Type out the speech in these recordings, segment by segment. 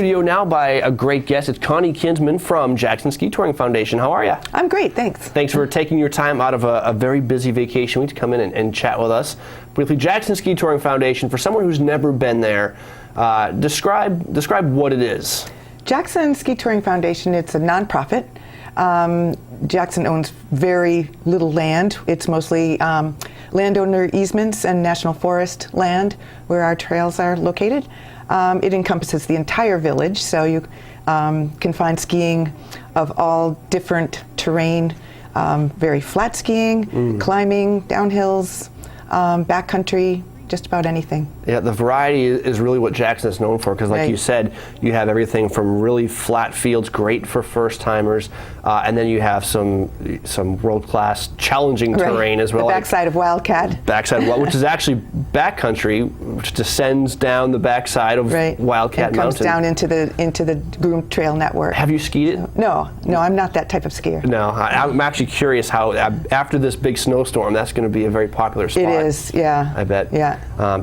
Studio now by a great guest. It's Connie Kinsman from Jackson Ski Touring Foundation. How are you? I'm great, thanks. Thanks for taking your time out of a very busy vacation week to come in and chat with us. Briefly, Jackson Ski Touring Foundation, for someone who's never been there, describe what it is. Jackson Ski Touring Foundation, it's a nonprofit. Jackson owns very little land. It's mostly landowner easements and national forest land where our trails are located. It encompasses the entire village, so you can find skiing of all different terrain, very flat skiing, climbing, downhills, backcountry, just about anything. Yeah, the variety is really what Jackson is known for, because like you said, you have everything from really flat fields, great for first timers, and then you have some world-class challenging terrain as well. The backside of Wildcat. Which is actually backcountry, which descends down the backside of Wildcat Mountain. Comes down into the groomed trail network. Have you skied it? No, I'm not that type of skier. No, I'm actually curious how after this big snowstorm, that's going to be a very popular spot. It is, yeah. I bet. Yeah.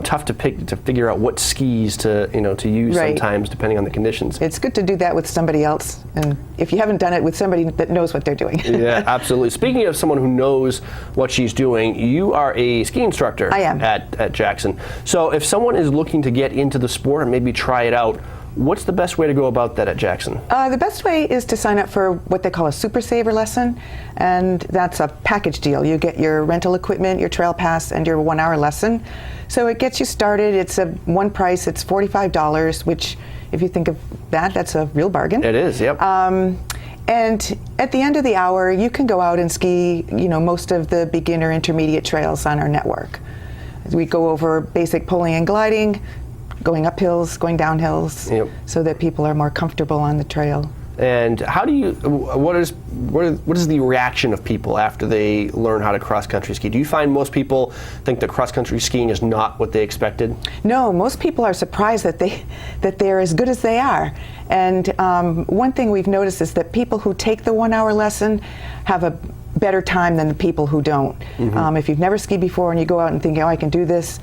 Tough to figure out what skis to use sometimes, depending on the conditions. It's good to do that with somebody else, and if you haven't done it, with somebody that knows what they're doing. Yeah, absolutely. Speaking of someone who knows what she's doing, you are a ski instructor. I am. At Jackson. So if someone is looking to get into the sport and maybe try it out, what's the best way to go about that at Jackson? The best way is to sign up for what they call a Super Saver lesson, and that's a package deal. You get your rental equipment, your trail pass, and your 1-hour lesson. So it gets you started. It's one price. It's $45, which, if you think of that, that's a real bargain. It is, yep. And at the end of the hour, you can go out and ski, most of the beginner intermediate trails on our network. We go over basic pulling and gliding, going up hills, going down hills, so that people are more comfortable on the trail. And how do you? What is the reaction of people after they learn how to cross-country ski? Do you find most people think that cross-country skiing is not what they expected? No, most people are surprised that they're as good as they are. And one thing we've noticed is that people who take the 1-hour lesson have a better time than the people who don't. If you've never skied before and you go out and think, oh, I can do this.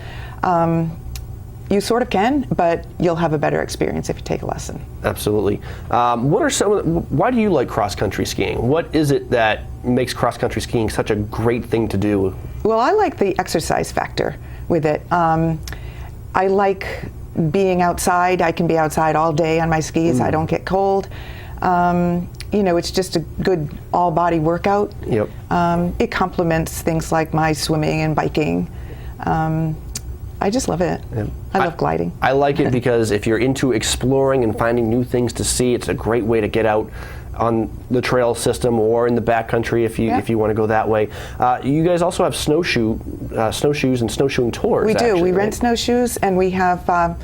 You sort of can, but you'll have a better experience if you take a lesson. Absolutely. Why do you like cross-country skiing? What is it that makes cross-country skiing such a great thing to do? Well, I like the exercise factor with it. I like being outside. I can be outside all day on my skis. I don't get cold. It's just a good all-body workout. Yep. It complements things like my swimming and biking. I just love it. Yeah. I love gliding. I like it because if you're into exploring and finding new things to see, it's a great way to get out on the trail system or in the backcountry if you want to go that way. You guys also have snowshoes and snowshoeing tours. We do. Actually, we rent snowshoes, and we have a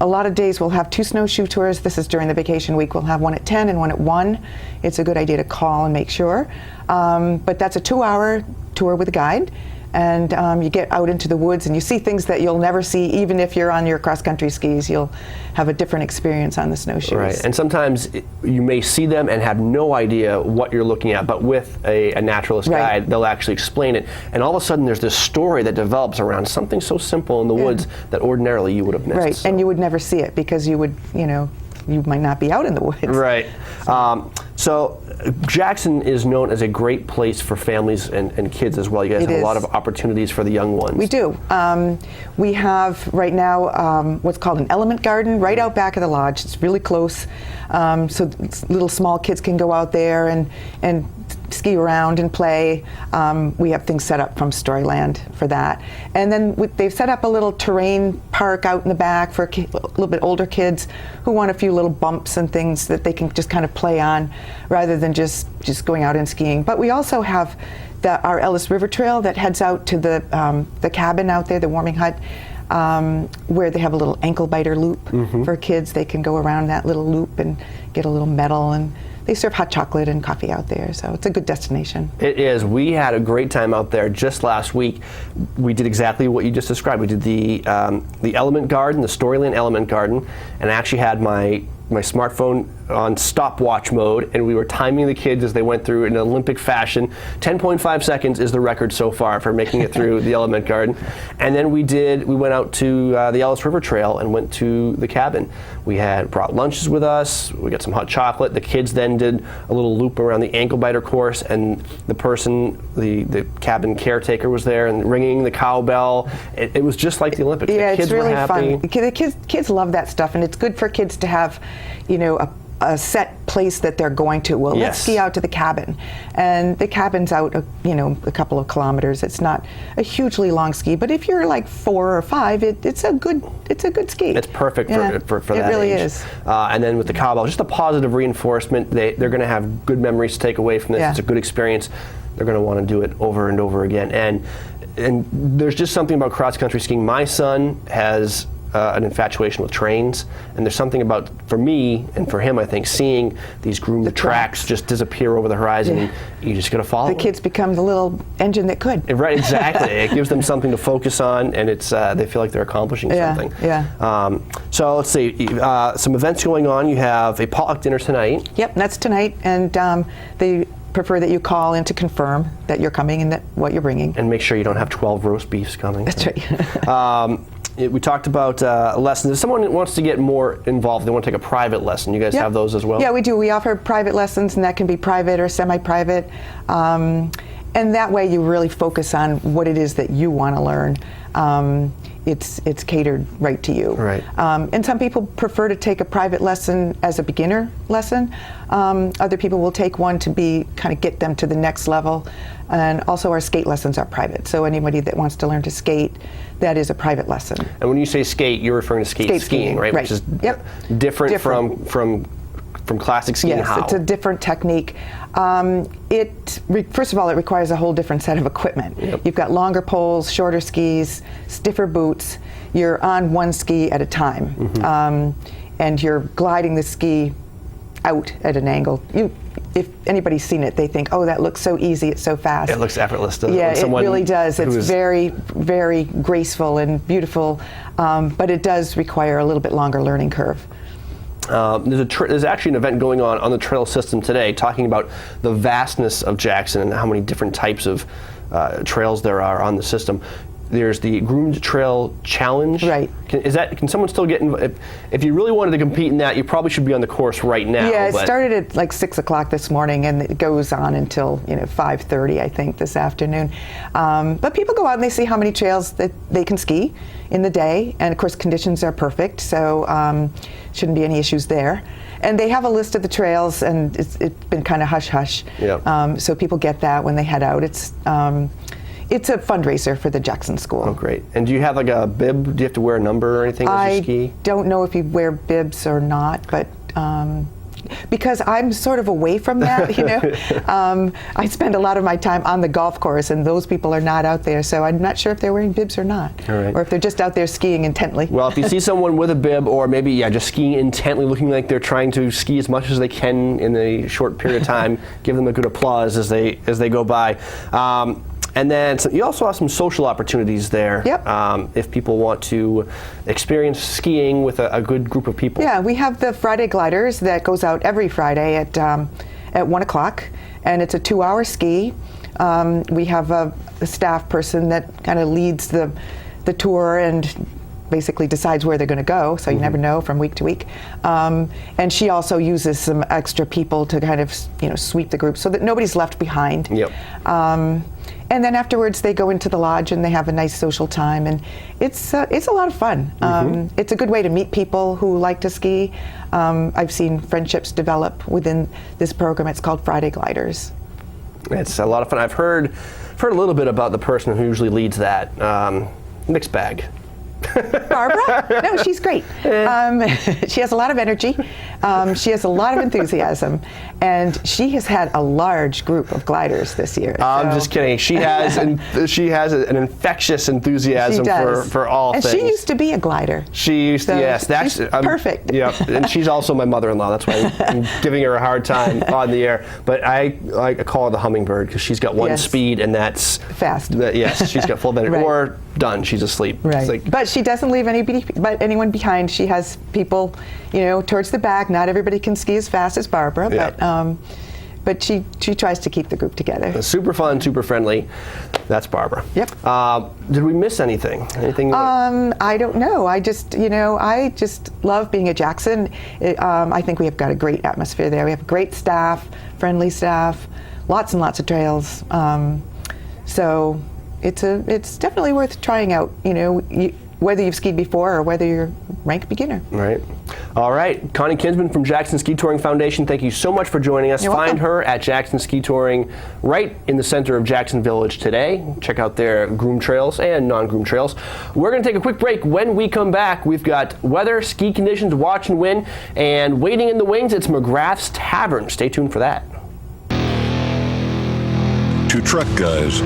lot of days we'll have 2 snowshoe tours. This is during the vacation week. We'll have one at 10 and one at 1. It's a good idea to call and make sure. But that's a 2-hour tour with a guide. And you get out into the woods and you see things that you'll never see, even if you're on your cross-country skis. You'll have a different experience on the snowshoes. Right, and sometimes you may see them and have no idea what you're looking at, but with a naturalist guide, they'll actually explain it. And all of a sudden there's this story that develops around something so simple in the woods that ordinarily you would have missed. Right, so. And you would never see it because you would, you might not be out in the woods. Right. So Jackson is known as a great place for families and kids as well. You guys have a lot of opportunities for the young ones. We do. We have right now what's called an element garden right out back of the lodge. It's really close, so little small kids can go out there and ski around and play. We have things set up from Storyland for that. And then they've set up a little terrain park out in the back for a little bit older kids who want a few little bumps and things that they can just kind of play on rather than just going out and skiing. But we also have our Ellis River Trail that heads out to the cabin out there, the warming hut, where they have a little ankle biter loop for kids. They can go around that little loop and get a little medal, and they serve hot chocolate and coffee out there, so it's a good destination. It is. We had a great time out there just last week. We did exactly what you just described. We did the Element Garden, the Storyland Element Garden, and I actually had my smartphone on stopwatch mode, and we were timing the kids as they went through in Olympic fashion. 10.5 seconds is the record so far for making it through the element garden. And then we went out to the Ellis River Trail and went to the cabin. We had brought lunches with us. We got some hot chocolate. The kids then did a little loop around the ankle biter course, and the cabin caretaker was there and ringing the cowbell. It was just like the Olympics. Yeah, the kids it's really were happy. fun. The kids love that stuff, and it's good for kids to have, a set place that they're going to. Well, let's ski out to the cabin, and the cabin's out, a couple of kilometers. It's not a hugely long ski, but if you're like 4 or 5, it's a good ski. It's perfect for that. It really age. is. And then with the cowbell, just a positive reinforcement. They're going to have good memories to take away from this. Yeah. It's a good experience. They're going to want to do it over and over again. And there's just something about cross country skiing. My son has an infatuation with trains, and there's something about, for me and for him, I think, seeing these groomed tracks just disappear over the horizon. Yeah. You just got to follow. The kids become the little engine that could. Right, exactly. It gives them something to focus on, and it's they feel like they're accomplishing something. Yeah. So let's see, some events going on. You have a potluck dinner tonight. Yep, that's tonight, and they prefer that you call in to confirm that you're coming and that what you're bringing. And make sure you don't have 12 roast beefs coming. That's right. We talked about lessons. If someone wants to get more involved, they want to take a private lesson. You guys have those as well? Yeah, we do. We offer private lessons, and that can be private or semi-private. And that way you really focus on what it is that you want to learn. It's catered right to you. Right. And some people prefer to take a private lesson as a beginner lesson. Other people will take one to kind of get them to the next level. And also our skate lessons are private. So anybody that wants to learn to skate, that is a private lesson. And when you say skate, you're referring to skate skiing, right? Which is different from classic skiing. Yes, how? It's a different technique. First of all, it requires a whole different set of equipment. Yep. You've got longer poles, shorter skis, stiffer boots. You're on one ski at a time, and you're gliding the ski out at an angle. If anybody's seen it, they think, oh, that looks so easy, it's so fast. It looks effortless, doesn't it? Yeah, it really does. It's very, very graceful and beautiful, but it does require a little bit longer learning curve. There's actually an event going on the trail system today talking about the vastness of Jackson and how many different types of trails there are on the system. There's the Groomed Trail Challenge. Right. Can someone still get involved? If you really wanted to compete in that, you probably should be on the course right now. Yeah, it started at like 6 o'clock this morning, and it goes on until 5:30, I think, this afternoon. But people go out and they see how many trails that they can ski in the day, and of course conditions are perfect, so shouldn't be any issues there. And they have a list of the trails, and it's been kind of hush-hush. Yeah. So people get that when they head out. It's a fundraiser for the Jackson School. Oh, great. And do you have like a bib? Do you have to wear a number or anything as you ski? I don't know if you wear bibs or not, but because I'm sort of away from that, I spend a lot of my time on the golf course, and those people are not out there, so I'm not sure if they're wearing bibs or not, or if they're just out there skiing intently. Well, if you see someone with a bib, or maybe just skiing intently, looking like they're trying to ski as much as they can in a short period of time, give them a good applause as they go by. And then you also have some social opportunities there. Yep. If people want to experience skiing with a good group of people. Yeah, we have the Freddie Gliders that goes out every Friday at 1 o'clock, and it's a 2-hour ski. We have a staff person that kind of leads the tour and basically decides where they're going to go, so you never know from week to week. And she also uses some extra people to kind of sweep the group so that nobody's left behind. Yep. And then afterwards they go into the lodge and they have a nice social time, and it's a lot of fun. It's a good way to meet people who like to ski. I've seen friendships develop within this program. It's called Freddie Gliders. It's a lot of fun. I've heard a little bit about the person who usually leads that. Mixed bag. Barbara? No, she's great. She has a lot of energy. She has a lot of enthusiasm, and she has had a large group of gliders this year. I'm just kidding. She has an infectious enthusiasm for all things. And she used to be a glider. She used to, yes. That's perfect. Yeah, and she's also my mother-in-law. That's why I'm giving her a hard time on the air. But I call her the hummingbird because she's got one speed, and that's fast. Yes, she's got full energy. Right. Or done. She's asleep. Right. It's like, but she doesn't leave anyone behind. She has people, towards the back. Not everybody can ski as fast as Barbara, Yeah. but she tries to keep the group together. super fun, super friendly. That's Barbara. Yep. Did we miss anything? Anything? I don't know. I just love being at Jackson. I think we have got a great atmosphere there. We have great staff, friendly staff, lots and lots of trails. So it's definitely worth trying out. Whether you've skied before or whether you're rank beginner. Right. All right. Connie Kinsman from Jackson Ski Touring Foundation, thank you so much for joining us. You're Find welcome. her at Jackson Ski Touring right in the center of Jackson Village today. Check out their groomed trails and non-groomed trails. We're going to take a quick break. When we come back, we've got weather, ski conditions, watch and win, and waiting in the wings, it's McGrath's Tavern. Stay tuned for that. Two truck guys